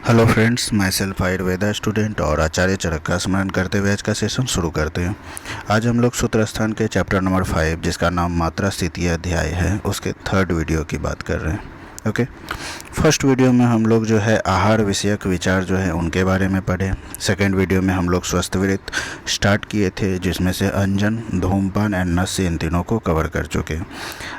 Hello friends, मैं self Ayurveda student और आचार्य चरक का स्मरण करते हुए आज का सेशन शुरू करते हैं। आज हम लोग सूत्र स्थान के चैप्टर नंबर 5, जिसका नाम मात्रा स्थितीय अध्याय है, उसके थर्ड वीडियो की बात कर रहे हैं। ओके, फर्स्ट वीडियो में हम लोग जो है आहार विषयक विचार जो है उनके बारे में पढ़े। सेकेंड वीडियो में हम लोग स्वस्थ वृत्त स्टार्ट किए थे, जिसमें से अंजन, धूमपान एंड नस्य, इन तीनों को कवर कर चुके हैं।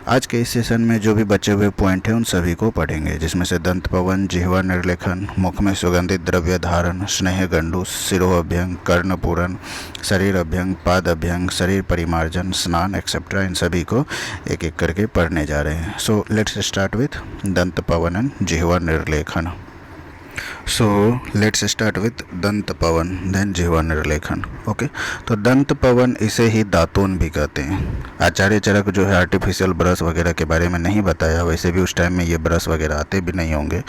आज के इस सेशन में जो भी बचे हुए पॉइंट हैं उन सभी को पढ़ेंगे, जिसमें से दंत पवन, जिह्वा निर्लेखन, मुख में सुगंधित द्रव्य धारण, स्नेह गंडू, शिरोअभ्यंग, कर्णपूरण, शरीर अभ्यंग, पाद अभ्यंग, शरीर परिमार्जन, स्नान एक्सेट्रा, इन सभी को एक एक करके पढ़ने जा रहे हैं। सो लेट्स स्टार्ट विथ दंत पवन एंड जिह्वा निर्लेखन। सो लेट्स स्टार्ट विथ दंत पवन देन जिह्वा निर्लेखन। ओके, तो दंत पवन इसे ही दातून भी कहते हैं। आचार्य चरक जो है आर्टिफिशियल ब्रश वगैरह के बारे में नहीं बताया, वैसे भी उस टाइम में ये ब्रश वगैरह आते भी नहीं होंगे।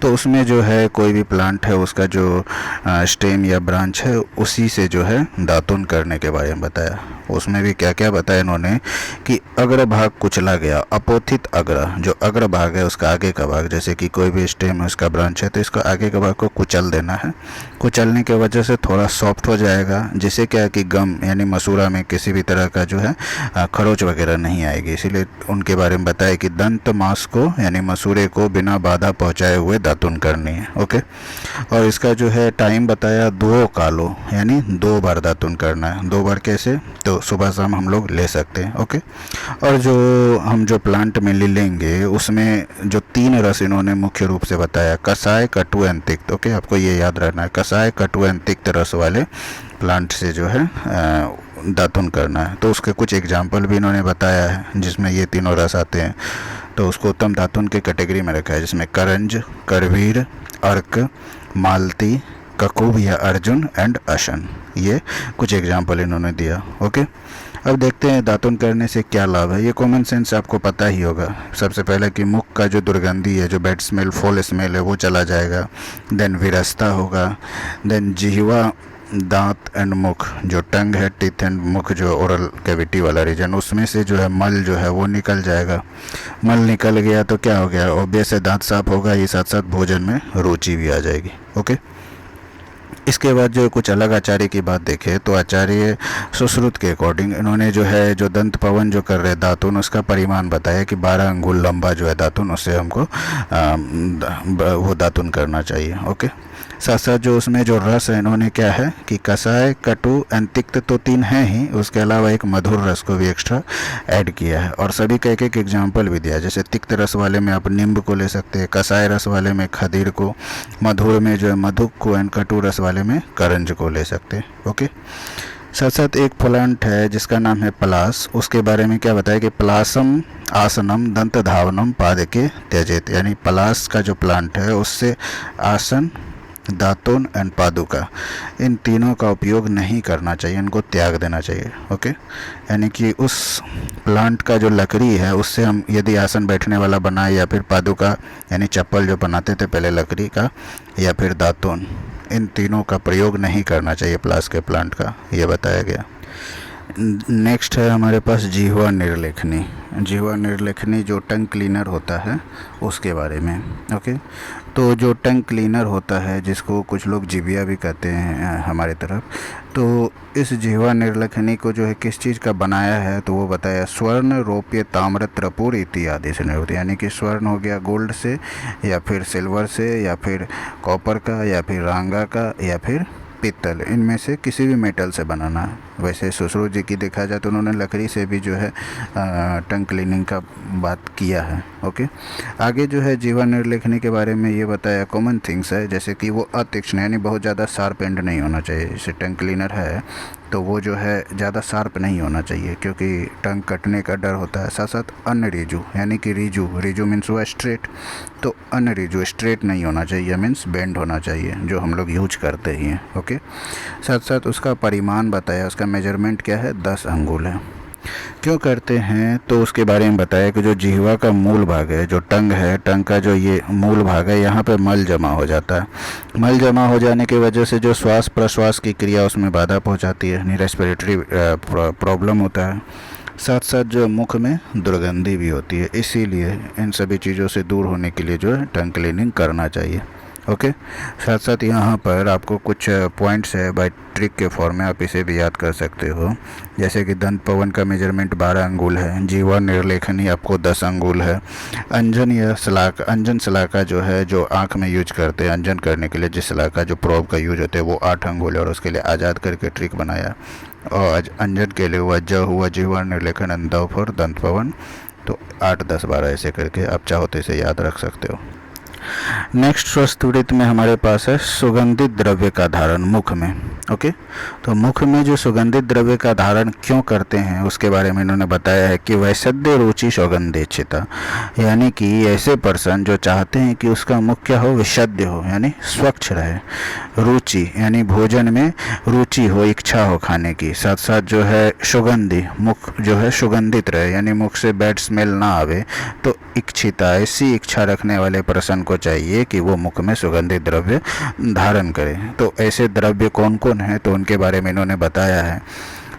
तो उसमें जो है कोई भी प्लांट है उसका जो स्टेम या ब्रांच है उसी से जो है दातून करने के बारे में बताया। उसमें भी क्या क्या बताया इन्होंने कि अग्र भाग कुचला गया, अपोथित अग्र, जो अग्र भाग है उसका आगे का भाग, जैसे कि कोई भी स्टेम है उसका ब्रांच है तो इसका आगे का भाग को कुचल देना है। कुचलने की वजह से थोड़ा सॉफ्ट हो जाएगा, जिससे क्या है कि गम यानी मसूरा में किसी भी तरह का जो है खरोच वगैरह नहीं आएगी। इसीलिए उनके बारे में बताया कि दंत मांस को यानी मसूरे को बिना बाधा पहुंचाए हुए दातुन करनी है। ओके, और इसका जो है टाइम बताया 2 कालों, यानी 2 बार दातुन करना है। 2 बार कैसे, तो सुबह शाम हम लोग ले सकते हैं। ओके, और जो प्लांट में लेंगे उसमें जो 3 रस इन्होंने मुख्य रूप से बताया, कसाय, कटु एंड तिक्त। ओके, आपको ये याद रहना है, कसाय, कटु एंड तिक्त रस वाले प्लांट से जो है दातुन करना है। तो उसके कुछ एग्जाम्पल भी इन्होंने बताया है जिसमें ये तीनों रस आते हैं। तो उसको उत्तम दातुन के कैटेगरी में रखा है, जिसमें करंज, करवीर, अर्क, मालती, ककुब या अर्जुन एंड अशन, ये कुछ एग्जाम्पल इन्होंने दिया। ओके, अब देखते हैं दातुन करने से क्या लाभ है। ये कॉमन सेंस आपको पता ही होगा। सबसे पहले कि मुख का जो दुर्गंधी है, जो बैड स्मेल, फॉल स्मेल है, वो चला जाएगा। देन विरसता होगा। देन जिह्वा, दांत एंड मुख, जो टंग है, टीथ एंड मुख, जो ओरल कैविटी वाला रीजन, उसमें से जो है मल जो है वो निकल जाएगा। मल निकल गया तो क्या हो गया, ऑब्वियस है दांत साफ होगा, ये साथ साथ भोजन में रुचि भी आ जाएगी। ओके, इसके बाद जो कुछ अलग आचार्य की बात देखें तो आचार्य सुश्रुत के अकॉर्डिंग इन्होंने जो है जो दंत पवन जो कर रहे दातुन, उसका परिमाण बताया कि 12 अंगुल लंबा जो है दातुन, उससे हमको वो दातुन करना चाहिए। ओके, साथ साथ जो उसमें जो रस है इन्होंने क्या है कि कसाय, कटु एंड तिक्त तो 3 हैं ही, उसके अलावा एक मधुर रस को भी एक्स्ट्रा ऐड किया है। और सभी का एक एग्जाम्पल भी दिया, जैसे तिक्त रस वाले में आप नींब को ले सकते हैं, कसाय रस वाले में खदीर को, मधुर में जो है मधुक को एंड कटु रस वाले में करंज को ले सकते हैं। ओके, साथ साथ एक प्लांट है जिसका नाम है पलास, उसके बारे में क्या बताया कि पलासम आसनम दंत धावनम पादके त्यजेत, यानी पलास का जो प्लांट है उससे आसन, दातुन एंड पादुका, इन तीनों का उपयोग नहीं करना चाहिए, इनको त्याग देना चाहिए। ओके, यानी कि उस प्लांट का जो लकड़ी है उससे हम यदि आसन बैठने वाला बनाए, या फिर पादुका यानी चप्पल जो बनाते थे पहले लकड़ी का, या फिर दातुन, इन तीनों का प्रयोग नहीं करना चाहिए प्लास के प्लांट का, ये बताया गया। नेक्स्ट है हमारे पास जिह्वा निर्लेखनी। जिह्वा निर्लेखनी जो टंग क्लीनर होता है उसके बारे में। ओके, तो जो टंग क्लीनर होता है, जिसको कुछ लोग जिबिया भी कहते हैं हमारे तरफ, तो इस जिह्वा निर्लेखनी को जो है किस चीज़ का बनाया है, तो वो बताया स्वर्ण, रौप्य, ताम्र, त्रिपुर इत्यादि से निर्मित, यानी कि स्वर्ण हो गया गोल्ड से, या फिर सिल्वर से, या फिर कॉपर का, या फिर रांगा का, या फिर पीतल, इनमें से किसी भी मेटल से बनाना है। वैसे सुश्रुत जी की देखा जाए तो उन्होंने लकड़ी से भी जो है टंग क्लीनिंग का बात किया है। ओके, आगे जो है जिह्वा निर्लेखनी के बारे में ये बताया कॉमन थिंग्स है, जैसे कि वो अतीक्ष्ण यानी बहुत ज़्यादा शार्प एंड नहीं होना चाहिए। जैसे टंग क्लीनर है तो वो जो है ज़्यादा शार्प नहीं होना चाहिए, क्योंकि टंग कटने का डर होता है। साथ साथ अनरिजु यानी कि रिजु, रिजु मीन्स हुआ स्ट्रेट, तो अनरिजु स्ट्रेट नहीं होना चाहिए, मीन्स बेंड होना चाहिए, जो हम लोग यूज करते ही हैं। ओके, साथ साथ उसका परिमाण बताया, उसका मेजरमेंट क्या है, 10 अंगुल है। क्यों करते हैं तो उसके बारे में बताया कि जो जिह्वा का मूल भाग है, जो टंग है, टंग का जो ये मूल भाग है, यहाँ पे मल जमा हो जाता है। मल जमा हो जाने की वजह से जो श्वास प्रश्वास की क्रिया उसमें बाधा पहुँचाती है, यानी रेस्पिरेटरी प्रॉब्लम होता है। साथ साथ जो मुख में दुर्गंधी भी होती है, इसीलिए इन सभी चीज़ों से दूर होने के लिए जो है टंग क्लीनिंग करना चाहिए। ओके। साथ साथ यहाँ पर आपको कुछ पॉइंट्स है बाय ट्रिक के फॉर्म में, आप इसे भी याद कर सकते हो। जैसे कि दंत पवन का मेजरमेंट 12 अंगुल है, जीवा निर्लेखनी आपको 10 अंगुल है, अंजन या सलाका, अंजन सलाका जो है जो आँख में यूज करते हैं अंजन करने के लिए, जिस सलाका जो प्रोब का यूज होता है वो 8 अंगुल है, और उसके लिए आज़ाद करके ट्रिक बनाया। और अंजन के लिए हुआ ज हुआ जीवा निर्लेखन अंदव फॉर दंत पवन, तो 8 10 12 ऐसे करके आप चाहो तो इसे याद रख सकते हो। नेक्स्ट स्वस्थवृत्त में हमारे पास है सुगंधित द्रव्य का धारण मुख में। ओके, तो मुख में जो सुगंधित द्रव्य का धारण क्यों करते हैं उसके बारे में इन्होंने बताया है कि वैसद्य रुचि सौगंधेच्छिता, यानी कि ऐसे पर्सन जो चाहते हैं कि उसका मुख क्या हो, विशद्य हो, यानी स्वच्छ रहे, रुचि यानी भोजन में रुचि हो, इच्छा हो खाने की, साथ साथ जो है सुगंधि, मुख जो है सुगंधित रहे, यानी मुख से बैड स्मेल ना आवे। तो इच्छिता, ऐसी इच्छा रखने वाले पर्सन को चाहिए कि वो मुख में सुगंधित द्रव्य धारण करे। तो ऐसे द्रव्य कौन कौन है, तो उनके बारे में इन्होंने बताया है।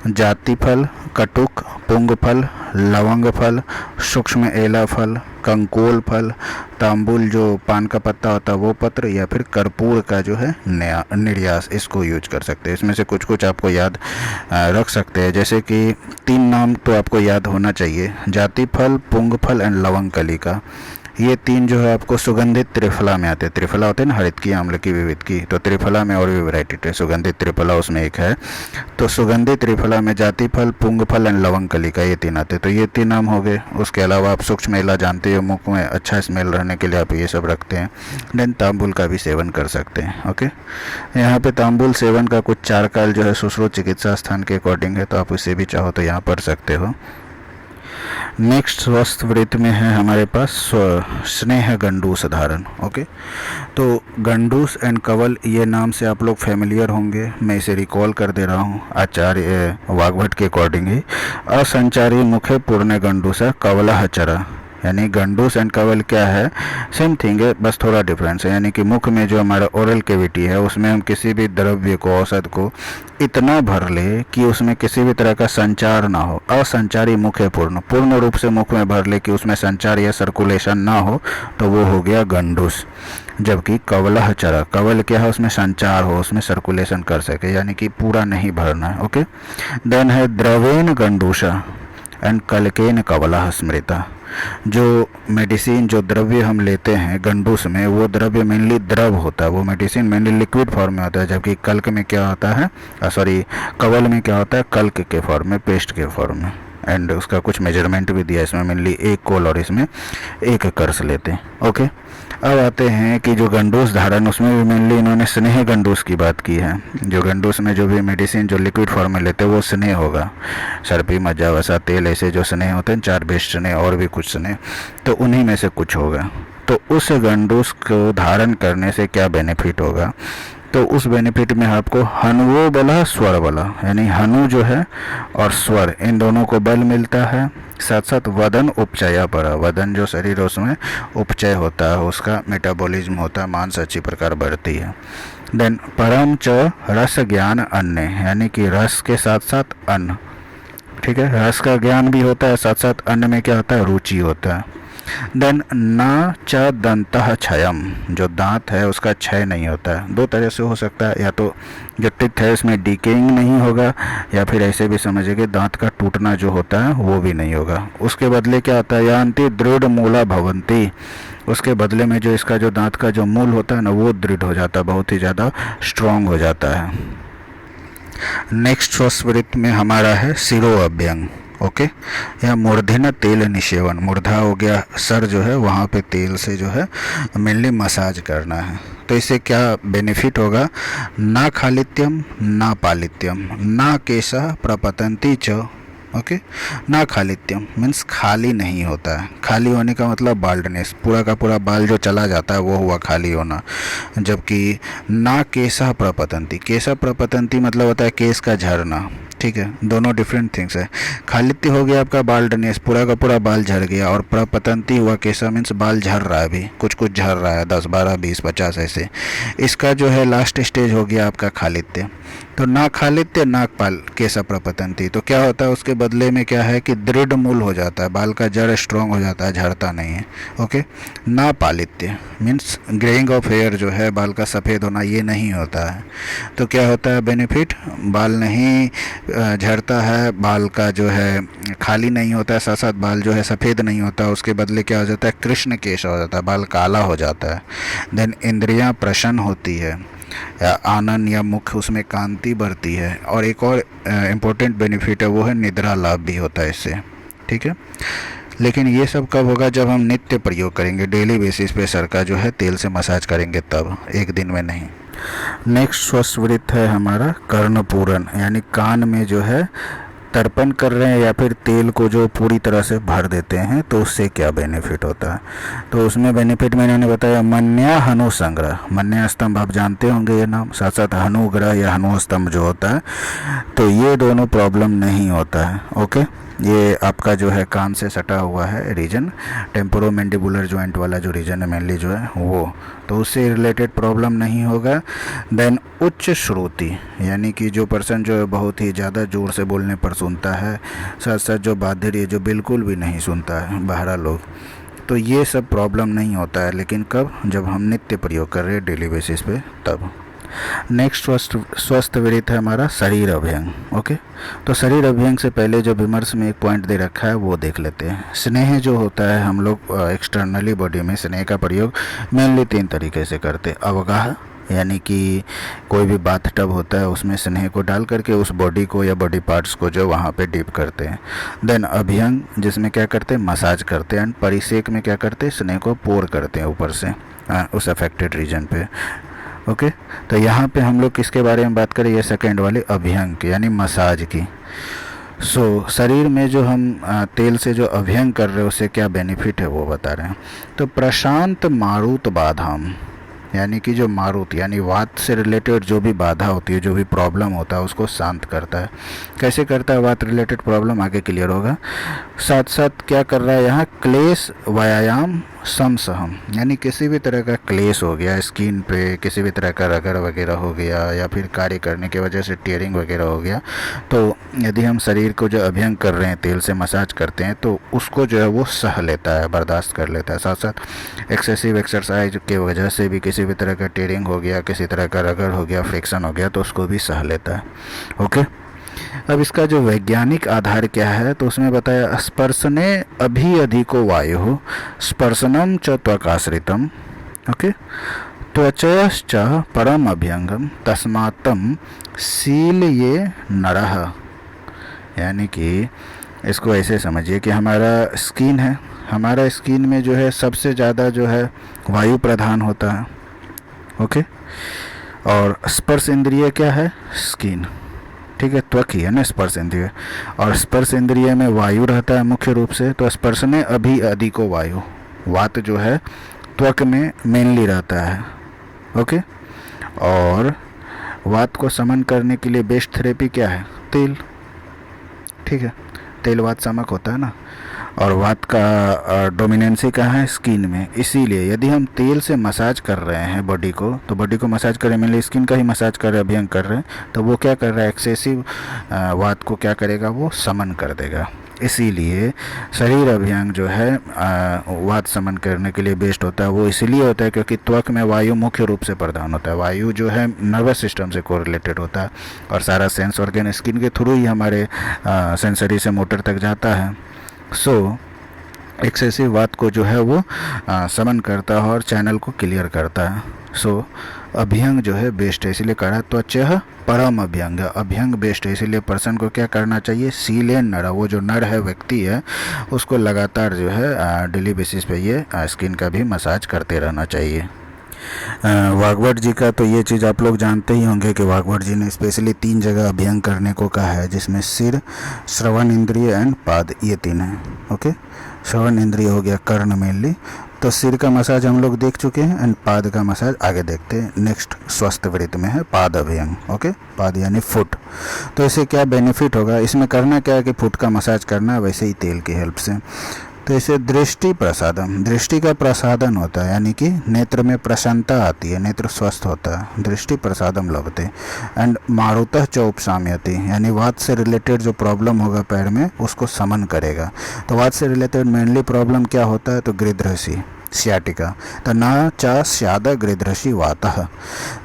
जाति फल, कटुक, पुंग फल, लवंग फल, सूक्ष्म एला फल, कंकोल फल, तांबुल जो पान का पत्ता होता है वो पत्र, या फिर कर्पूर का जो है निर्यास, इसको यूज कर सकते हैं। इसमें से कुछ कुछ आपको याद रख सकते हैं, जैसे कि 3 नाम तो आपको याद होना चाहिए, जाति फल, पुंग फल एंड लवंग कली का। ये 3 जो है आपको सुगंधित त्रिफला में आते हैं। त्रिफला होते हैं ना, हरित की, आम्ल की, विविध की, तो त्रिफला में और भी वैरायटी है, सुगंधित त्रिफला उसमें एक है। तो सुगंधित त्रिफला में जाति फल, पुंग फल एंड लवंग कली का ये 3 आते हैं। तो ये 3 नाम हो गए। उसके अलावा आप सूक्ष्म एला जानते हो, मुख में अच्छा स्मेल रहने के लिए आप ये सब रखते हैं। देन तांबुल का भी सेवन कर सकते हैं। ओके, यहाँ पे तांबुल सेवन का कुछ 4 काल जो है सुश्रुत चिकित्सा स्थान के अकॉर्डिंग है, तो आप उसे भी चाहो तो यहाँ पढ़ सकते हो। नेक्स्ट स्वस्थवृत्त में है हमारे पास स्नेह गंडूस धारण। ओके, तो गंडूस एंड कवल ये नाम से आप लोग फेमिलियर होंगे, मैं इसे रिकॉल कर दे रहा हूँ आचार्य वाग्भट के अकॉर्डिंग ही। असंचारी मुखे पूर्ण गंडूसा कवलह चरा, यानी गंडूस एंड कवल क्या है, सेम थिंग है, बस थोड़ा डिफरेंस है। यानी कि मुख में जो हमारा ओरल कैविटी है उसमें हम किसी भी द्रव्य को, औषध को इतना भर ले कि उसमें किसी भी तरह का संचार ना हो। असंचारी मुख है पूर्ण रूप से मुख में भर ले कि उसमें संचार या सर्कुलेशन ना हो, तो वो हो गया गंडूस। जबकि कवलह चरा, कवल क्या है, उसमें संचार हो, उसमें सर्कुलेशन कर सके, यानी कि पूरा नहीं भरना है। ओके, देन है द्रवेन गंडूसा एंड कलकेन कवलह स्मृता। जो मेडिसिन, जो द्रव्य हम लेते हैं गंडूस में, वो द्रव्य मेनली द्रव होता है, वो मेडिसिन मेनली लिक्विड फॉर्म में होता है। जबकि कल्क में क्या होता है, कवल में क्या होता है, कल्क के फॉर्म में, पेस्ट के फॉर्म में। एंड उसका कुछ मेजरमेंट भी दिया, इसमें मेनली 1 कोल और इसमें 1 कर्स लेते हैं। ओके, अब आते हैं कि जो गंडूस धारण, उसमें भी मेनली इन्होंने स्नेह गंडूस की बात की है। जो गंडूस में जो भी मेडिसिन जो लिक्विड फॉर्म में लेते हैं वो स्नेह होगा, सर्पी, मज्जा, वसा, तेल, ऐसे जो स्नेह होते हैं, 4 बेस्ट स्नेह और भी कुछ स्नेह, तो उन्हीं में से कुछ होगा। तो उस गंडूस को धारण करने से क्या बेनिफिट होगा, तो उस बेनिफिट में आपको हनुओ बला स्वर बला, यानी हनु जो है और स्वर, इन दोनों को बल मिलता है। साथ साथ वदन उपचया पर, वदन जो शरीर है उसमें उपचय होता है, उसका मेटाबॉलिज्म होता है, मांस अच्छी प्रकार बढ़ती है। देन परम च रस ज्ञान अन्य, यानी कि रस के साथ साथ अन्न, ठीक है, रस का ज्ञान भी होता है, साथ साथ अन्न में क्या होता है, रुचि होता है। देन न च दंतः क्षयम, जो दांत है उसका क्षय नहीं होता है। 2 तरह से हो सकता है, या तो जो टिथ है इसमें डिकेइंग नहीं होगा, या फिर ऐसे भी समझिए दांत का टूटना जो होता है वो भी नहीं होगा। उसके बदले क्या होता है, यान्ति दृढ़ मूला भवंती, उसके बदले में जो इसका जो दांत का जो मूल होता है ना, वो दृढ़ हो जाता है, बहुत ही ज़्यादा स्ट्रांग हो जाता है। नेक्स्ट स्वस्थवृत्त में हमारा है सिरो अभ्यंग। ओके, या मूर्धन्य तेल निषेवन, मूर्धा हो गया सर जो है, वहाँ पे तेल से जो है मेनली मसाज करना है। तो इससे क्या बेनिफिट होगा, ना खालित्यम ना पालित्यम, ना केशा प्रपतंती च। ओके, ना खालित्यम मीन्स खाली नहीं होता है। खाली होने का मतलब बाल्डनेस, पूरा का पूरा बाल जो चला जाता है वो हुआ खाली होना। जबकि ना केशा प्रपतंती, केशा प्रपतंती मतलब होता है केस का झरना, ठीक है, दोनों डिफरेंट थिंग्स है। खालित्य हो गया आपका बाल्डनेस, पूरा का पूरा बाल झड़ गया, और प्रपतंती हुआ केसा मीन्स बाल झड़ रहा है, अभी कुछ कुछ झड़ रहा है, 10 12 20 50 ऐसे। इसका जो है लास्ट स्टेज हो गया आपका खालित्य। तो नाखालित्य नागपाल केशा प्रपतंती, तो क्या होता है उसके बदले में क्या है कि दृढ़ मूल हो जाता है, बाल का जड़ स्ट्रांग हो जाता है, झड़ता नहीं है। ओके, नापालित्य मीन्स ग्रेइंग ऑफ हेयर जो है, बाल का सफ़ेद होना, ये नहीं होता है। तो क्या होता है बेनिफिट, बाल नहीं झड़ता है, बाल का जो है खाली नहीं होता है, साथ साथ बाल जो है सफ़ेद नहीं होता, उसके बदले क्या हो जाता है कृष्ण केश हो जाता है, बाल काला हो जाता है। देन इंद्रियां प्रसन्न होती है, आनंद या मुख उसमें कांति बढ़ती है, और एक और इम्पोर्टेंट बेनिफिट है वो है निद्रा लाभ भी होता है इससे। ठीक है, लेकिन ये सब कब होगा, जब हम नित्य प्रयोग करेंगे, डेली बेसिस पे सर का जो है तेल से मसाज करेंगे, तब, एक दिन में नहीं। नेक्स्ट श्वासवृत्त है हमारा कर्णपूरण, यानी कान में जो है तर्पण कर रहे हैं या फिर तेल को जो पूरी तरह से भर देते हैं, तो उससे क्या बेनिफिट होता है। तो उसमें बेनिफिट में इन्होंने बताया मन्या हनु संग्रह, मन्या स्तंभ आप जानते होंगे ये नाम, साथ साथ हनुग्रह या हनु स्तंभ जो होता है, तो ये दोनों प्रॉब्लम नहीं होता है। ओके, ये आपका जो है कान से सटा हुआ है रीजन, टेम्पोरोमैंडिबुलर जॉइंट वाला जो रीजन है मेनली जो है वो, तो उससे रिलेटेड प्रॉब्लम नहीं होगा। देन उच्च श्रुति, यानी कि जो पर्सन जो है बहुत ही ज़्यादा ज़ोर से बोलने पर सुनता है, साथ साथ जो बाधिर जो बिल्कुल भी नहीं सुनता है बहरा लोग, तो ये सब प्रॉब्लम नहीं होता है। लेकिन कब, जब हम नित्य प्रयोग कर रहे हैं डेली बेसिस पे, तब। नेक्स्ट स्वस्थ वृत्त है हमारा शरीर अभ्यंग। ओके, तो शरीर अभ्यंग से पहले जो विमर्श में एक पॉइंट दे रखा है वो देख लेते हैं। स्नेह जो होता है, हम लोग एक्सटर्नली बॉडी में स्नेह का प्रयोग मेनली 3 तरीके से करते हैं। अवगाह, यानी कि कोई भी बाथ टब होता है उसमें स्नेह को डाल करके उस बॉडी को या बॉडी पार्ट्स को जो वहाँ पे डीप करते हैं। देन अभ्यंग, जिसमें क्या करते हैं मसाज करते हैं, एंड परिसेक में क्या करते हैं स्नेह को पोर करते हैं ऊपर से उस अफेक्टेड रीजन पे। ओके, तो यहाँ पे हम लोग किसके बारे में बात करें, ये सेकेंड वाले अभ्यंग की, यानी मसाज की। शरीर में जो हम तेल से जो अभ्यंग कर रहे हैं उससे क्या बेनिफिट है वो बता रहे हैं। तो प्रशांत मारुत बाधाम, यानी कि जो मारुत यानी वात से रिलेटेड जो भी बाधा होती है, जो भी प्रॉब्लम होता है, उसको शांत करता है। कैसे करता है वात रिलेटेड प्रॉब्लम, आगे क्लियर होगा। साथ साथ क्या कर रहा है यहाँ, क्लेश व्यायाम समसहम, यानी किसी भी तरह का क्लेश हो गया स्किन पे, किसी भी तरह का रगड़ वगैरह हो गया, या फिर कार्य करने की वजह से टीयरिंग वगैरह हो गया, तो यदि हम शरीर को जो अभ्यंग कर रहे हैं, तेल से मसाज करते हैं, तो उसको जो है वो सह लेता है, बर्दाश्त कर लेता है। साथ साथ एक्सेसिव एक्सरसाइज की वजह से भी किसी भी तरह का टीयरिंग हो गया, किसी तरह का रगड़ हो गया, फ्रिक्शन हो गया, तो उसको भी सह लेता है। ओके, अब इसका जो वैज्ञानिक आधार क्या है, तो उसमें बताया स्पर्शने अभिअधिको वायु स्पर्शनम च त्वकाश्रितम। ओके, त्वचश्च परम अभ्यंगम तस्मात्तम शील ये नरः, यानी कि इसको ऐसे समझिए कि हमारा स्किन है, हमारा स्किन में जो है सबसे ज़्यादा जो है वायु प्रधान होता है। ओके, और स्पर्श इंद्रिय क्या है, स्किन, ठीक है, त्वक ही है ना स्पर्श इंद्रिय, और स्पर्श इंद्रिय में वायु रहता है मुख्य रूप से। तो स्पर्शने अभी अधिको वायु, वात जो है त्वक में मेनली रहता है। ओके, और वात को समन करने के लिए बेस्ट थेरेपी क्या है, तेल। ठीक है, तेल वात समक होता है ना, और वात का डोमिनेंसी कहाँ है, स्किन में। इसीलिए यदि हम तेल से मसाज कर रहे हैं बॉडी को, तो बॉडी को मसाज कर रहे हैं, मेनली स्किन का ही मसाज कर रहे हैं, अभ्यंग कर रहे हैं, तो वो क्या कर रहा है, एक्सेसिव वात को क्या करेगा, वो समन कर देगा। इसीलिए शरीर अभ्यंग जो है वात समन करने के लिए बेस्ट होता है। वो इसीलिए होता है क्योंकि त्वक में वायु मुख्य रूप से प्रदान होता है। वायु जो है नर्वस सिस्टम से कोरिलेटेड होता है, और सारा सेंस ऑर्गन स्किन के थ्रू ही हमारे सेंसरी से मोटर तक जाता है। एक्सेसिव वात को जो है वो समन करता है और चैनल को क्लियर करता है। अभ्यंग जो है बेस्ट है, इसीलिए कहा त्वचः परम अभ्यंग, अभ्यंग बेस्ट है। इसीलिए पर्सन को क्या करना चाहिए, शीले नर, वो जो नर है व्यक्ति है उसको लगातार जो है डेली बेसिस पे ये स्किन का भी मसाज करते रहना चाहिए। वाग्भट जी का तो ये चीज़ आप लोग जानते ही होंगे कि वाग्भट जी ने स्पेशली 3 जगह अभ्यंग करने को कहा है, जिसमें सिर, श्रवण इंद्रिय एंड पाद, ये 3 है। ओके, श्रवण इंद्रिय हो गया कर्ण मेनली, तो सिर का मसाज हम लोग देख चुके हैं, एंड पाद का मसाज आगे देखते हैं। नेक्स्ट स्वस्थ वृत्त में है पाद अभ्यंग। ओके, पाद यानी फुट। तो इससे क्या बेनिफिट होगा, इसमें करना क्या है कि फुट का मसाज करना है, वैसे ही तेल की हेल्प से। तो इसे दृष्टि प्रसादम, दृष्टि का प्रसादन होता है, यानी कि नेत्र में प्रसन्नता आती है, नेत्र स्वस्थ होता है, दृष्टि प्रसादम लभते। एंड मारुतः च उपशाम्यति, यानी वात से रिलेटेड जो प्रॉब्लम होगा पैर में उसको समन करेगा। तो वात से रिलेटेड मेनली प्रॉब्लम क्या होता है, तो गृध्रसी, सियाटिका। तो न चा स्याद गृध्रसी वातः,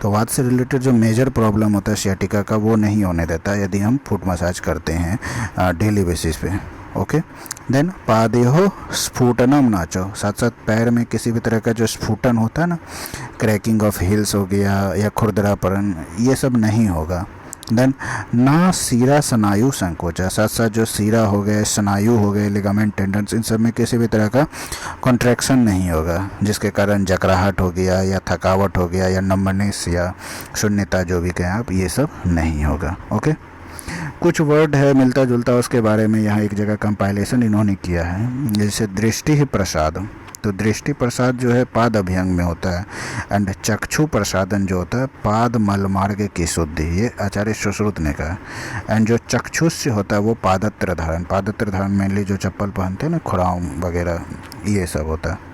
तो वात से रिलेटेड जो मेजर प्रॉब्लम होता है सियाटिका का वो नहीं होने देता यदि हम फुट मसाज करते हैं डेली बेसिस पे। ओके, देन पादेहो स्फुटनम नाचो, साथ साथ पैर में किसी भी तरह का जो स्फुटन होता है ना, क्रैकिंग ऑफ हील्स हो गया या खुरदरापन, ये सब नहीं होगा। देन ना सीरा स्नायु संकोचा, साथ साथ जो सीरा हो गए, स्नायु हो गए, लिगामेंट, टेंडन्स, इन सब में किसी भी तरह का कॉन्ट्रैक्शन नहीं होगा जिसके कारण जकराहट हो गया या थकावट हो गया या नंबरनेस या शून्यता जो भी कहें आप, ये सब नहीं होगा। ओके, कुछ वर्ड है मिलता जुलता उसके बारे में यहाँ एक जगह कंपाइलेशन इन्होंने किया है, जैसे दृष्टि ही प्रसाद, तो दृष्टि प्रसाद जो है पाद अभ्यंग में होता है। एंड चक्षु प्रसादन जो होता है पाद मल मार्ग की शुद्धि, ये आचार्य सुश्रुत ने कहा। एंड जो चक्षुष्य होता है वो पादत्र धारण, पादत्र धारण मेनली जो चप्पल पहनते हैं ना, खुराम वगैरह, ये सब होता है।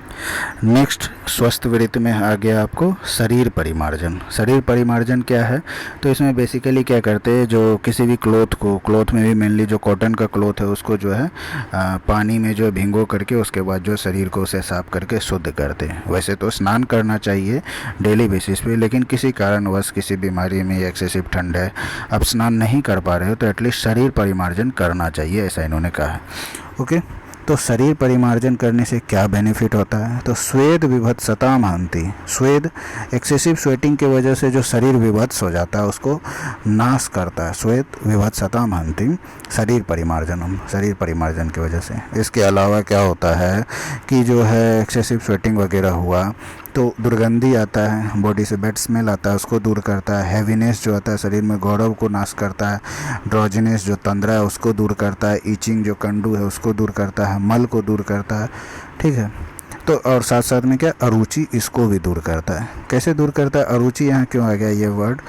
नेक्स्ट स्वस्थ वृत्ति में आ गया आपको शरीर परिमार्जन। शरीर परिमार्जन क्या है, तो इसमें बेसिकली क्या करते हैं, जो किसी भी क्लोथ में भी मेनली जो कॉटन का क्लोथ है उसको जो है पानी में जो भिंगो करके उसके बाद जो शरीर को उसे साफ करके शुद्ध करते हैं। वैसे तो स्नान करना चाहिए डेली बेसिस पे, लेकिन किसी कारणवश किसी बीमारी में या एक्सेसिव ठंड है, आप स्नान नहीं कर पा रहे हो तो एटलीस्ट शरीर परिमार्जन करना चाहिए, ऐसा इन्होंने कहा है। ओके, तो शरीर परिमार्जन करने से क्या बेनिफिट होता है, तो स्वेद विभत्सता महंती, स्वेद एक्सेसिव स्वेटिंग की वजह से जो शरीर विभत्स हो जाता है उसको नाश करता है, स्वेद विभत्सता महंती शरीर परिमार्जन की वजह से। इसके अलावा क्या होता है कि जो है एक्सेसिव स्वेटिंग वगैरह हुआ तो दुर्गंधी आता है, बॉडी से बैड स्मेल आता है, उसको दूर करता है। हैवीनेस जो आता है शरीर में गौरव को नाश करता है। ड्रोजिनेस जो तंद्रा है उसको दूर करता है। ईचिंग जो कंडू है उसको दूर करता है। मल को दूर करता है, ठीक है। तो और साथ साथ में क्या, अरुचि, इसको भी दूर करता है। कैसे दूर करता है, अरुचि यहाँ क्यों आ गया ये वर्ड,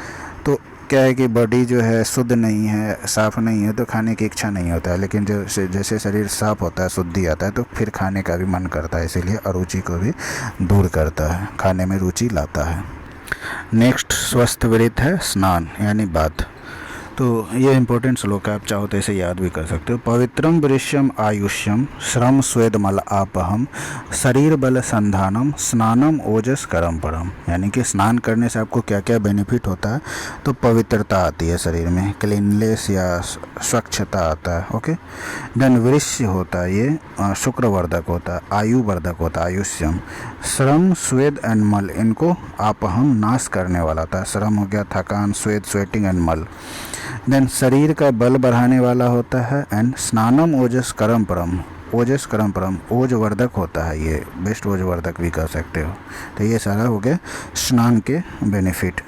तो क्या है कि बॉडी जो है शुद्ध नहीं है, साफ़ नहीं है, तो खाने की इच्छा नहीं होता है। लेकिन जो जैसे शरीर साफ होता है, शुद्धि आता है, तो फिर खाने का भी मन करता है, इसीलिए अरुचि को भी दूर करता है, खाने में रुचि लाता है। नेक्स्ट स्वस्थ वृत्त है स्नान यानी बाथ। तो ये इंपॉर्टेंट श्लोक है, आप चाहो तो इसे याद भी कर सकते हो। पवित्रम वृष्यम आयुष्यम श्रम स्वेद मल आपहम शरीर बल संधानम स्नानम ओजस करम परम, यानी कि स्नान करने से आपको क्या क्या बेनिफिट होता है, तो पवित्रता आती है शरीर में, क्लीननेस या स्वच्छता आता है। ओके, देन वृष्य होता है ये शुक्रवर्धक होता है, आयुवर्धक होता है, आयुष्यम। श्रम स्वेद एंड मल, इनको आपहम नाश करने वाला था। श्रम हो गया थकान, स्वेद स्वेटिंग एंड मल। देन शरीर का बल बढ़ाने वाला होता है। एंड स्नानम ओजस करम परम, ओजस करम परम ओजवर्धक होता है, ये बेस्ट ओजवर्धक भी कह सकते हो। तो ये सारा हो गया स्नान के बेनिफिट।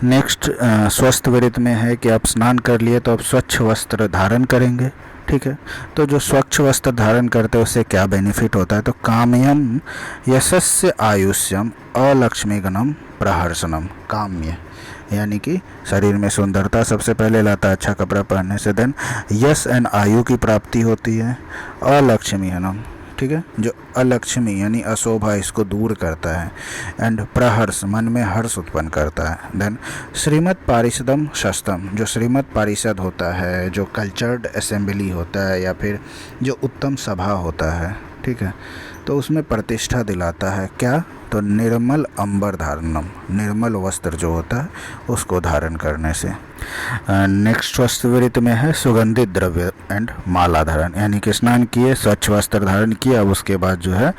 नेक्स्ट स्वस्थ वृत्त में है कि आप स्नान कर लिए तो आप स्वच्छ वस्त्र धारण करेंगे, ठीक है। तो जो स्वच्छ वस्त्र धारण करते हैं उससे क्या बेनिफिट होता है, तो काम्यम यशस्य आयुष्यम अलक्ष्मीगणम प्रहर्षणम। काम्य यानी कि शरीर में सुंदरता सबसे पहले लाता है अच्छा कपड़ा पहनने से। देन यश एंड आयु की प्राप्ति होती है। अलक्ष्मीहनम, ठीक है, जो अलक्ष्मी यानी अशोभा, इसको दूर करता है। एंड प्रहर्ष, मन में हर्ष उत्पन्न करता है। देन श्रीमद पारिषदम शस्तम, जो श्रीमद पारिषद होता है, जो कल्चर्ड असेंबली होता है या फिर जो उत्तम सभा होता है, ठीक है, तो उसमें प्रतिष्ठा दिलाता है। क्या, तो निर्मल अंबर धारणम, निर्मल वस्त्र जो होता है उसको धारण करने से। नेक्स्ट स्वस्थ वृत्त में है सुगंधित द्रव्य एंड माला धारण, यानी कि स्नान किए, स्वच्छ वस्त्र धारण किया, अब उसके बाद जो है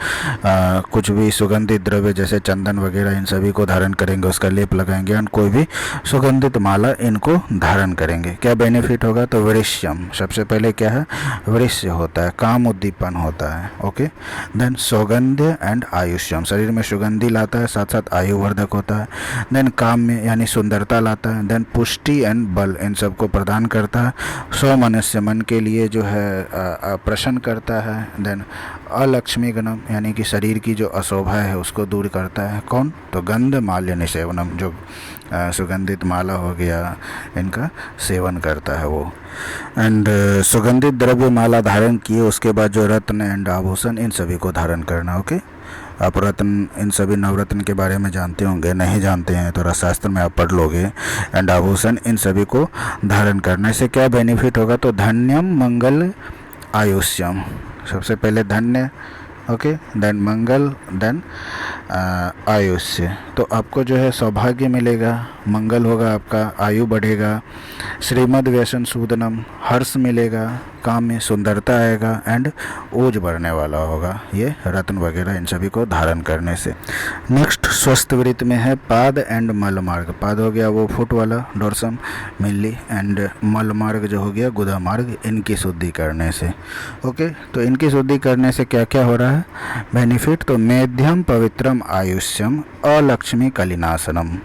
कुछ भी सुगंधित द्रव्य जैसे चंदन वगैरह इन सभी को धारण करेंगे, उसका लेप लगाएंगे एंड कोई भी सुगंधित माला इनको धारण करेंगे। क्या बेनिफिट होगा, तो वृष्यम, सबसे पहले क्या है, वृष्य होता है, काम उद्दीपन होता है। ओके, देन सौगंध्य एंड आयुष्यम, शरीर में सुगंधि लाता है, साथ साथ आयुवर्धक होता है। देन काम में यानी सुंदरता लाता है। देन पुष्टि एंड बल इन सब को प्रदान करता है। सौ मनुष्य मन के लिए जो है प्रसन्न करता है। देन अलक्ष्मी गणम यानी कि शरीर की जो अशोभा है उसको दूर करता है। कौन? तो गंध माल्य निसेवनम, जो सुगंधित माला हो गया इनका सेवन करता है वो। एंड सुगंधित द्रव्य माला धारण किए उसके बाद जो रत्न एंड आभूषण इन सभी को धारण करना। ओके, आप रत्न इन सभी नवरत्न के बारे में जानते होंगे, नहीं जानते हैं तो रसशास्त्र में आप पढ़ लोगे। एंड आभूषण इन सभी को धारण करने से क्या बेनिफिट होगा? तो धन्यम मंगल आयुष्यम, सबसे पहले धन्य, ओके, देन मंगल, देन आयुष्य। तो आपको जो है सौभाग्य मिलेगा, मंगल होगा, आपका आयु बढ़ेगा, श्रीमद व्यसन सूदनम, हर्ष मिलेगा, काम में सुंदरता आएगा एंड ओज बढ़ने वाला होगा ये रत्न वगैरह इन सभी को धारण करने से। नेक्स्ट स्वस्थ वृत्त में है पाद एंड मल मार्ग। पाद हो गया वो फुट वाला डोर्सम मेनली, एंड मल मार्ग जो हो गया गुदा मार्ग, इनकी शुद्धि करने से। ओके, तो इनकी शुद्धि करने से क्या क्या हो रहा है बेनिफिट? तो मेध्यम पवित्रम आयुष्यम अलक्ष्मी कलिनाशनम।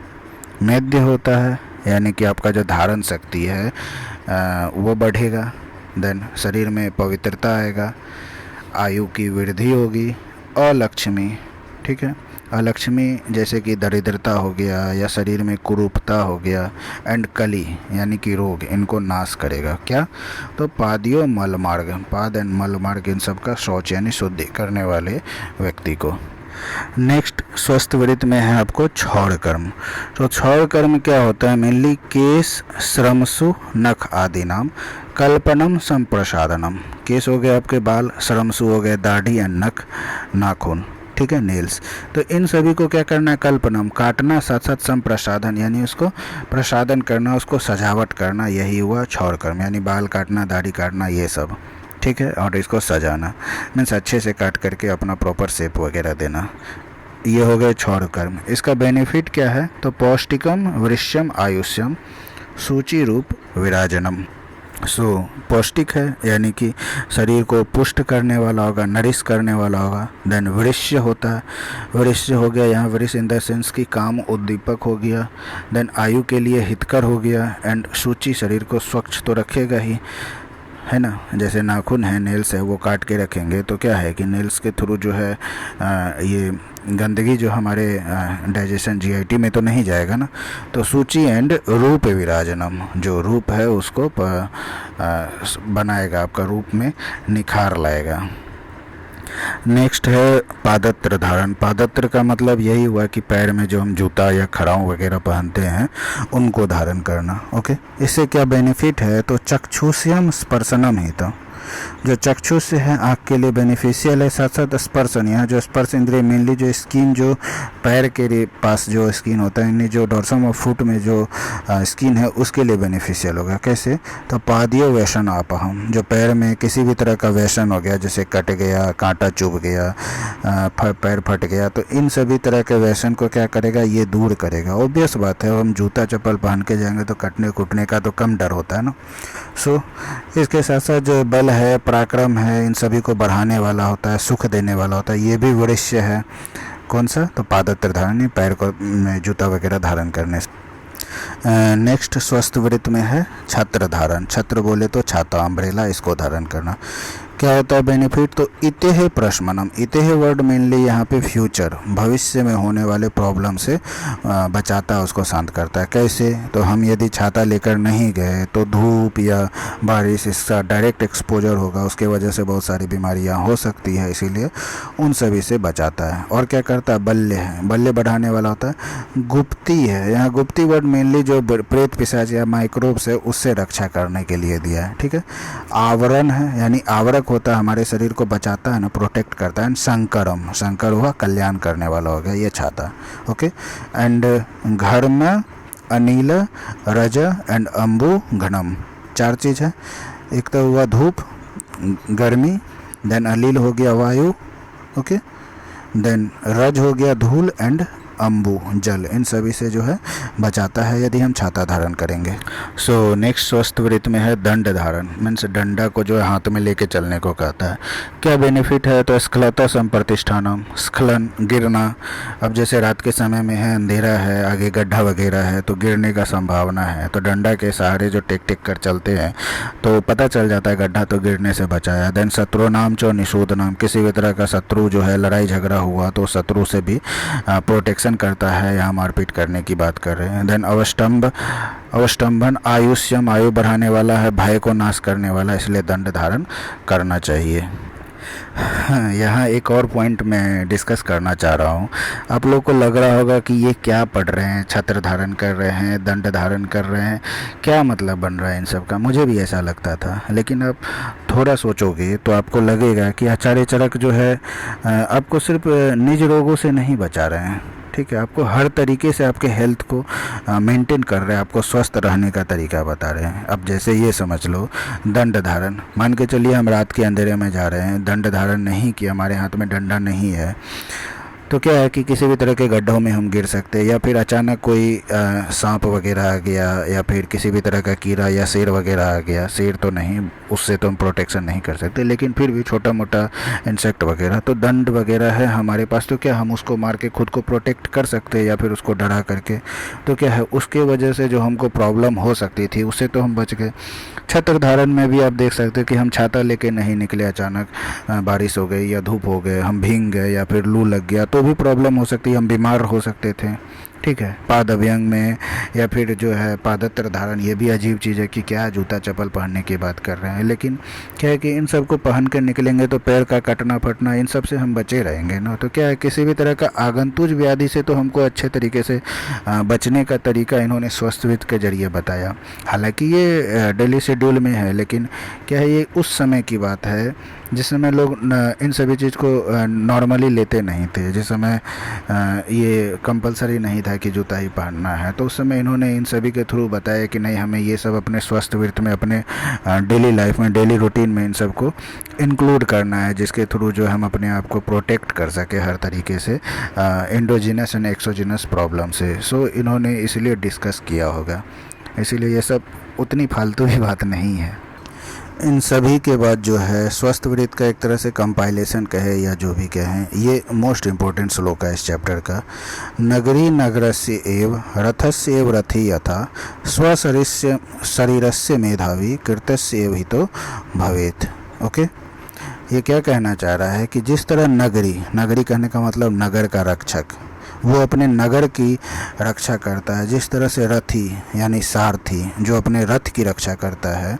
मेध्य होता है यानी कि आपका जो धारण शक्ति है वो बढ़ेगा। देन शरीर में पवित्रता आएगा, आयु की वृद्धि होगी। अलक्ष्मी, ठीक है, अलक्ष्मी जैसे कि दरिद्रता हो गया या शरीर में कुरूपता हो गया, एंड कली यानी कि रोग, इनको नाश करेगा। क्या? तो पादियो मल मार्ग, पाद एंड मल मार्ग इन सब का शौच यानी शुद्धि करने वाले व्यक्ति को। नेक्स्ट स्वस्थ वृत्त में है आपको क्षौर कर्म। तो क्षौर कर्म क्या होता है? मेनली केस, श्रमसु, नख आदि नाम कल्पनम संप्रसादनम। केस हो गए आपके बाल, श्रमसु हो गए दाढ़ी, एंड नख नाखून, ठीक है, नेल्स। तो इन सभी को क्या करना है? कल्पनम, काटना, साथ साथ संप्रसादन यानी उसको प्रसादन करना, उसको सजावट करना, यही हुआ क्षौर कर्म। यानी बाल काटना, दाढ़ी काटना, ये सब, ठीक है, और इसको सजाना मीन्स अच्छे से काट करके अपना प्रॉपर शेप वगैरह देना, ये हो गए क्षौर कर्म। इसका बेनिफिट क्या है? तो पौष्टिकम वृश्यम आयुष्यम सूची रूप विराजनम। सो पौष्टिक है यानी कि शरीर को पुष्ट करने वाला होगा, नरिश करने वाला होगा। देन वृश्य होता है, वृश्य हो गया यहाँ वृश्य इन द सेंस की काम उद्दीपक हो गया। देन आयु के लिए हितकर हो गया, एंड सूची शरीर को स्वच्छ तो रखेगा ही, है ना। जैसे नाखून है, नेल्स है, वो काट के रखेंगे तो क्या है कि नेल्स के थ्रू जो है ये गंदगी जो हमारे डाइजेशन जीआईटी में तो नहीं जाएगा ना। तो सूची एंड रूप विराजनम, जो रूप है उसको बनाएगा, आपका रूप में निखार लाएगा। नेक्स्ट है पादत्र धारण। पादत्र का मतलब यही हुआ कि पैर में जो हम जूता या खड़ाऊं वगैरह पहनते हैं उनको धारण करना। ओके, इससे क्या बेनिफिट है? तो चक्षुष्यम स्पर्शनम ही, तो जो चक्षुष है आँख के लिए बेनिफिशियल है, साथ साथ स्पर्शन, यहाँ जो स्पर्श इंद्रिय मेनली जो स्किन, जो पैर के पास जो स्किन होता है, यानी जो डोर्सम ऑफ फुट में जो स्किन है उसके लिए बेनिफिशियल होगा। कैसे? तो पादियो वैसन आपहम, जो पैर में किसी भी तरह का वैसन हो गया, जैसे कट गया, कांटा चुभ गया, पैर फट गया, तो इन सभी तरह के वैसन को क्या करेगा? ये दूर करेगा। ऑब्वियस बात है, हम जूता चप्पल पहन के जाएंगे तो कटने कुटने का तो कम डर होता है ना। सो इसके साथ साथ जो बल है, पराक्रम है, इन सभी को बढ़ाने वाला होता है, सुख देने वाला होता है, ये भी वृश्य है। कौन सा? तो पादत्र धारण, पैर को में जूता वगैरह धारण करने से। नेक्स्ट स्वस्थ वृत्त में है छत्र धारण। छत्र बोले तो छाता, अम्ब्रेला, इसको धारण करना। क्या होता है बेनिफिट? तो इतेह प्रशमनम। इतेह वर्ड मेनली यहाँ पे फ्यूचर, भविष्य में होने वाले प्रॉब्लम से बचाता है, उसको शांत करता है। कैसे? तो हम यदि छाता लेकर नहीं गए तो धूप या बारिश, इसका डायरेक्ट एक्सपोजर होगा, उसके वजह से बहुत सारी बीमारियाँ हो सकती है, इसीलिए उन सभी से बचाता है। और क्या करता है? बल्य है, बल्य बढ़ाने वाला होता है। गुप्ती है, यहाँ गुप्ती वर्ड मेनली जो प्रेत पिशाच या माइक्रोब्स है उससे रक्षा करने के लिए दिया है, ठीक है। आवरण है, यानी आवरक होता है, हमारे शरीर को बचाता है ना, प्रोटेक्ट करता है। संकरम, संकर हुआ कल्याण करने वाला हो गया ये छाता। ओके, एंड घर्म, अनिल, रज एंड अम्बु घनम, 4 चीज़ है। एक तो हुआ धूप, गर्मी, देन अनिल हो गया वायु, ओके, देन रज हो गया धूल, एंड अम्बु, जल, इन सभी से जो है बचाता है यदि हम छाता धारण करेंगे। सो नेक्स्ट स्वस्थ वृत्त में है दंड धारण, मीन्स डंडा को जो है हाथ में लेके चलने को कहता है। क्या बेनिफिट है? तो स्खलता संप्रतिष्ठानम, स्खलन, गिरना। अब जैसे रात के समय में है, अंधेरा है, आगे गड्ढा वगैरह है तो गिरने का संभावना है, तो डंडा के सहारे जो टेक टेक कर चलते हैं तो पता चल जाता है गड्ढा, तो गिरने से बचाया। देन शत्रु नाम चो निषूद नाम, किसी भी तरह का शत्रु जो है लड़ाई झगड़ा हुआ तो शत्रु से भी प्रोटेक्शन करता है, यहाँ मारपीट करने की बात कर रहे हैं। देन अवष्टंभन, आयुष्यम, आयु बढ़ाने वाला है, भय को नाश करने वाला, इसलिए दंड धारण करना चाहिए। यहाँ एक और पॉइंट मैं डिस्कस करना चाह रहा हूँ। आप लोग को लग रहा होगा कि ये क्या पढ़ रहे हैं, छत्र धारण कर रहे हैं, दंड धारण कर रहे हैं, क्या मतलब बन रहा है इन सब का? मुझे भी ऐसा लगता था, लेकिन अब थोड़ा सोचोगे तो आपको लगेगा कि आचार्य चरक जो है आपको सिर्फ निज रोगों से नहीं बचा रहे हैं, ठीक है, आपको हर तरीके से आपके हेल्थ को मेंटेन कर रहे हैं, आपको स्वस्थ रहने का तरीका बता रहे हैं। अब जैसे ये समझ लो, दंड धारण, मान के चलिए हम रात के अंधेरे में जा रहे हैं, दंड धारण नहीं किया, हमारे हाथ में डंडा नहीं है, तो क्या है कि किसी भी तरह के गड्ढों में हम गिर सकते हैं, या फिर अचानक कोई सांप वगैरह आ गया, या फिर किसी भी तरह का कीड़ा या शेर वगैरह आ गया। शेर तो नहीं, उससे तो हम प्रोटेक्शन नहीं कर सकते, लेकिन फिर भी छोटा मोटा इंसेक्ट वगैरह, तो दंड वगैरह है हमारे पास, तो क्या हम उसको मार के खुद को प्रोटेक्ट कर सकते हैं, या फिर उसको डरा करके। तो क्या है, उसके वजह से जो हमको प्रॉब्लम हो सकती थी उससे तो हम बच गए। छत्र धारण में भी आप देख सकते हो कि हम छाता लेके नहीं निकले, अचानक बारिश हो गई या धूप हो गए, हम भीग गए या फिर लू लग गया तो भी प्रॉब्लम हो सकती है, हम बीमार हो सकते थे, ठीक है। पाद अभ्यंग में या फिर जो है पादत्र धारण, ये भी अजीब चीज़ है कि क्या जूता चप्पल पहनने की बात कर रहे हैं, लेकिन क्या है कि इन सब को पहन कर निकलेंगे तो पैर का कटना फटना इन सब से हम बचे रहेंगे ना। तो क्या है, किसी भी तरह का आगंतुक व्याधि से तो हमको अच्छे तरीके से बचने का तरीका इन्होंने स्वस्थ वृत्त के जरिए बताया। हालांकि ये डेली शेड्यूल में है, लेकिन क्या है, ये उस समय की बात है जिस समय लोग इन सभी चीज़ को नॉर्मली लेते नहीं थे, जिस समय ये कंपलसरी नहीं था कि जूता ही पहनना है, तो उस समय इन्होंने इन सभी के थ्रू बताया कि नहीं, हमें ये सब अपने स्वस्थ वृत्त में, अपने डेली लाइफ में, डेली रूटीन में इन सब को इंक्लूड करना है, जिसके थ्रू जो हम अपने आप को प्रोटेक्ट कर सके हर तरीके से एंडोजीनस एंड एक्सोजीनस प्रॉब्लम से। सो इन्होंने इसलिए डिस्कस किया होगा, इसीलिए ये सब उतनी फालतू भी बात नहीं है। इन सभी के बाद जो है स्वस्थ वृत्त का एक तरह से कंपाइलेशन कहे या जो भी कहें, ये मोस्ट इम्पोर्टेंट श्लोक है इस चैप्टर का। नगरी नगरस्य एव रथस्य एव रथी यथा स्वशरीरस्य शरीरस्य मेधावी कृतस्य एव हितो भवेत्। ओके, ये क्या कहना चाह रहा है कि जिस तरह नगरी, नगरी कहने का मतलब नगर का रक्षक, वो अपने नगर की रक्षा करता है, जिस तरह से रथी यानी सारथी जो अपने रथ की रक्षा करता है,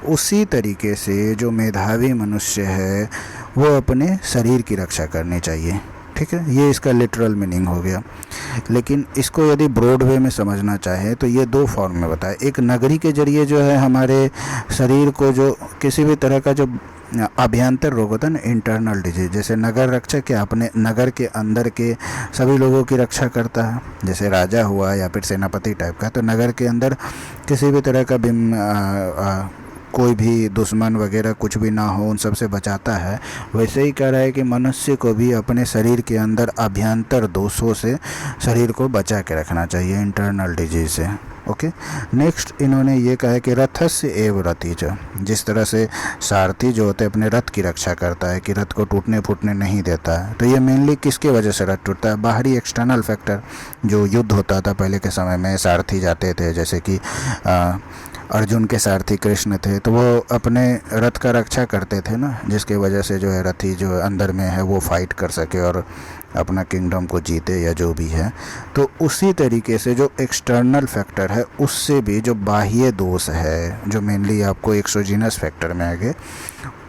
उसी तरीके से जो मेधावी मनुष्य है वो अपने शरीर की रक्षा करनी चाहिए, ठीक है। ये इसका लिटरल मीनिंग हो गया। लेकिन इसको यदि ब्रॉड वे में समझना चाहे तो ये दो फॉर्म में बताए। एक, नगरी के जरिए जो है हमारे शरीर को जो किसी भी तरह का जो अभ्यंतर रोग होता है ना, इंटरनल डिजीज, जैसे नगर रक्षक क्या अपने नगर के अंदर के सभी लोगों की रक्षा करता है, जैसे राजा हुआ या फिर सेनापति टाइप का, तो नगर के अंदर किसी भी तरह का कोई भी दुश्मन वगैरह कुछ भी ना हो, उन सब से बचाता है। वैसे ही कह रहा है कि मनुष्य को भी अपने शरीर के अंदर अभ्यंतर दोषों से शरीर को बचा के रखना चाहिए, इंटरनल डिजीज से। ओके, नेक्स्ट इन्होंने ये कहा है कि रथस्य एव रथी च, जिस तरह से सारथी जो होते हैं अपने रथ की रक्षा करता है कि रथ को टूटने फूटने नहीं देता है। तो ये मेनली किसके वजह से रथ टूटता है? बाहरी एक्सटर्नल फैक्टर, जो युद्ध होता था पहले के समय में, सारथी जाते थे, जैसे कि अर्जुन के सारथी कृष्ण थे, तो वो अपने रथ का रक्षा करते थे ना, जिसके वजह से जो है रथी जो अंदर में है वो फाइट कर सके और अपना किंगडम को जीते या जो भी है। तो उसी तरीके से जो एक्सटर्नल फैक्टर है उससे भी जो बाह्य दोष है, जो मेनली आपको एक्सोजीनस फैक्टर में आगे,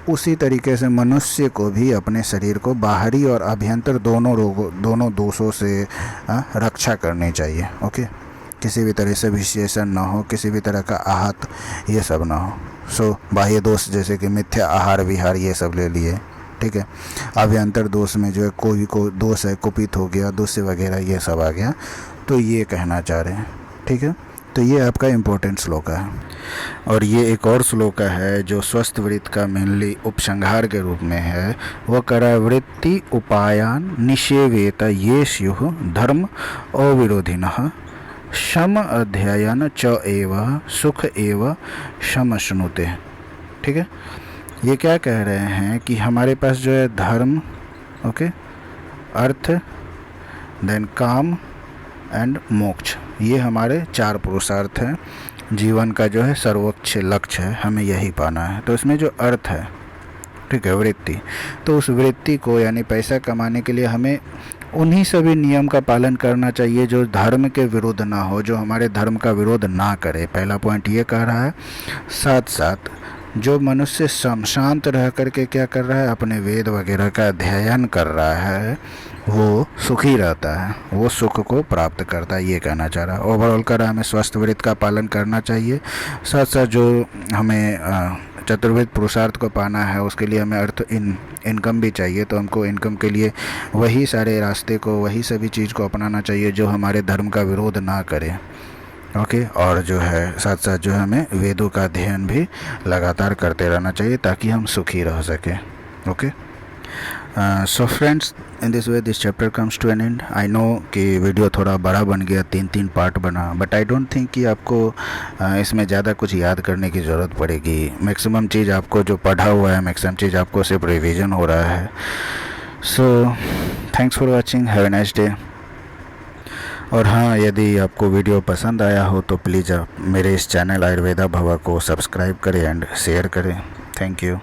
उसी तरीके से मनुष्य को भी अपने शरीर को बाहरी और अभ्यंतर दोनों दोषों से रक्षा करनी चाहिए। ओके, किसी भी तरह से विशेषण ना हो, किसी भी तरह का आहत ये सब ना हो। सो बाह्य दोष जैसे कि मिथ्या आहार विहार ये सब ले लिए, ठीक है। अभ्यंतर दोष में जो है कोई को दोष है, कुपित हो गया, दुष्य वगैरह ये सब आ गया, तो ये कहना चाह रहे हैं, ठीक है। तो ये आपका इम्पोर्टेंट श्लोका है। और ये एक और श्लोका है जो स्वस्थ वृत्त का मेनली उपसंहार के रूप में है। वह करावृत्ति उपायान निषेवेत ये स्युः धर्म अविरोधिनः शम अध्ययन च एव सुख एव शमश्नुते। ठीक है, ये क्या कह रहे हैं कि हमारे पास जो है धर्म, ओके, अर्थ, देन काम एंड मोक्ष, ये हमारे 4 पुरुषार्थ हैं। जीवन का जो है सर्वोच्च लक्ष्य है, हमें यही पाना है। तो इसमें जो अर्थ है, ठीक है, वृत्ति, तो उस वृत्ति को यानी पैसा कमाने के लिए हमें उन्हीं सभी नियम का पालन करना चाहिए जो धर्म के विरुद्ध ना हो, जो हमारे धर्म का विरोध ना करे। पहला पॉइंट ये कह रहा है। साथ साथ जो मनुष्य शांत रह करके क्या कर रहा है, अपने वेद वगैरह का अध्ययन कर रहा है, वो सुखी रहता है, वो सुख को प्राप्त करता है, ये कहना चाह रहा है। ओवरऑल कर रहा है हमें स्वस्थ वृत्त का पालन करना चाहिए। साथ साथ जो हमें चतुर्विध पुरुषार्थ को पाना है उसके लिए हमें इनकम भी चाहिए। तो हमको इनकम के लिए वही सारे रास्ते को, वही सभी चीज़ को अपनाना चाहिए जो हमारे धर्म का विरोध ना करे। ओके, और जो है साथ साथ जो है हमें वेदों का अध्ययन भी लगातार करते रहना चाहिए ताकि हम सुखी रह सकें। Okay, so friends, in this way this chapter comes to an end. I know कि वीडियो थोड़ा बड़ा बन गया, 3 पार्ट बना, बट आई डोंट थिंक कि आपको इसमें ज़्यादा कुछ याद करने की ज़रूरत पड़ेगी। मैक्सिमम चीज़ आपको जो पढ़ा हुआ है, मैक्सिमम चीज़ आपको सिर्फ रिवीजन हो रहा है। So thanks for watching, have a nice day. और हाँ, यदि आपको वीडियो पसंद आया हो तो प्लीज़ आप मेरे इस चैनल आयुर्वेदा भवा को सब्सक्राइब करें एंड शेयर करें। Thank you.